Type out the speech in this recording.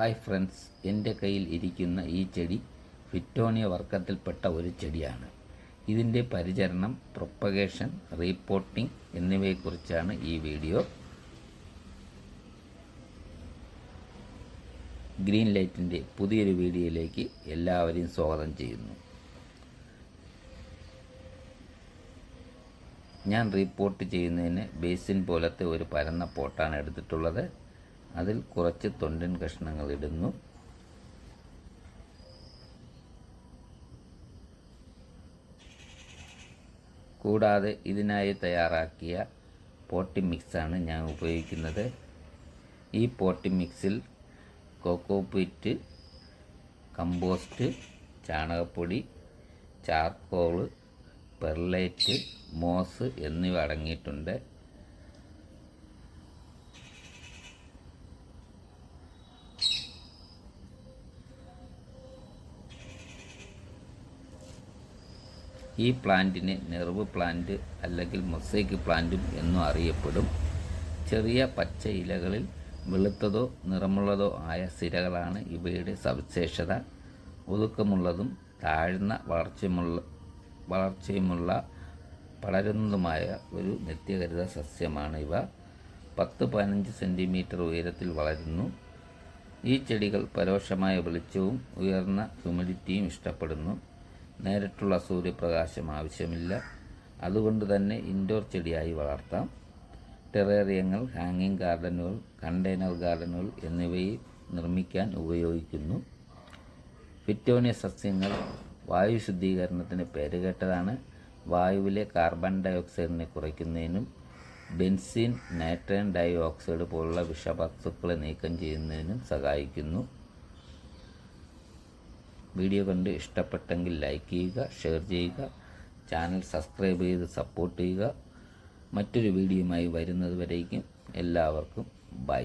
Hi friends, എൻ്റെ കയ്യിൽ ഇരിക്കുന്ന ഈ ചെടി ഫിറ്റോണിയ വർഗത്തിൽപ്പെട്ട ഒരു ചെടിയാണ്. ഇതിൻ്റെ പരിചരണം, പ്രൊപ്പഗേഷൻ, റീപോട്ടിംഗ് എന്നിവയെക്കുറിച്ചാണ് ഈ വീഡിയോ. ഗ്രീൻ ലൈറ്റിൻ്റെ പുതിയൊരു വീഡിയോയിലേക്ക് എല്ലാവരെയും സ്വാഗതം ചെയ്യുന്നു. ഞാൻ റീപോട്ട് ചെയ്യുന്നതിന് ബേസിൻ പോലത്തെ ഒരു പരന്ന പോട്ടാണ് എടുത്തിട്ടുള്ളത്. അതിൽ കുറച്ച് തൊണ്ടൻ കഷ്ണങ്ങൾ ഇടുന്നു. കൂടാതെ ഇതിനായി തയ്യാറാക്കിയ പോട്ടി മിക്സാണ് ഞാൻ ഉപയോഗിക്കുന്നത്. ഈ പോട്ടി മിക്സിൽ കോക്കോപീറ്റ്, കമ്പോസ്റ്റ്, ചാണകപ്പൊടി, ചാർക്കോള്, പെർലൈറ്റ്, മോസ് എന്നിവ അടങ്ങിയിട്ടുണ്ട്. ഈ പ്ലാന്റിനെ നെർവ് പ്ലാന്റ് അല്ലെങ്കിൽ മൊസൈക്ക് പ്ലാന്റും എന്നും അറിയപ്പെടും. ചെറിയ പച്ച ഇലകളിൽ വെളുത്തതോ നിറമുള്ളതോ ആയ സിരകളാണ് ഇവയുടെ സവിശേഷത. ഒതുക്കമുള്ളതും താഴ്ന്ന വളർച്ചയുമുള്ള പടരുന്നതുമായ ഒരു നിത്യഹരിത സസ്യമാണ് ഇവ. 10-15 സെൻറ്റിമീറ്റർ ഉയരത്തിൽ വളരുന്നു. ഈ ചെടികൾ പരോക്ഷമായ വെളിച്ചവും ഉയർന്ന ഹ്യൂമിഡിറ്റിയും ഇഷ്ടപ്പെടുന്നു. നേരിട്ടുള്ള സൂര്യപ്രകാശം ആവശ്യമില്ല. അതുകൊണ്ട് തന്നെ ഇൻഡോർ ചെടിയായി വളർത്താം. ടെറേറിയങ്ങൾ, ഹാങ്ങിങ് ഗാർഡനുകൾ, കണ്ടെയ്നർ ഗാർഡനുകൾ എന്നിവയിൽ നിർമ്മിക്കാൻ ഉപയോഗിക്കുന്നു. ഫിറ്റോണിയ സസ്യങ്ങൾ വായു ശുദ്ധീകരണത്തിന് പേരുകേട്ടതാണ്. വായുവിലെ കാർബൺ ഡയോക്സൈഡിനെ കുറയ്ക്കുന്നതിനും ബെൻസീൻ, നൈട്രജൻ ഡൈ ഓക്സൈഡ് പോലുള്ള വിഷവസ്തുക്കളെ നീക്കം ചെയ്യുന്നതിനും സഹായിക്കുന്നു. വീഡിയോ കണ്ട് ഇഷ്ടപ്പെട്ടെങ്കിൽ ലൈക്ക് ചെയ്യുക, ഷെയർ ചെയ്യുക, ചാനൽ സബ്സ്ക്രൈബ് ചെയ്ത് സപ്പോർട്ട് ചെയ്യുക. മറ്റൊരു വീഡിയോയുമായി വരുന്നത് വരേക്കും എല്ലാവർക്കും ബൈ.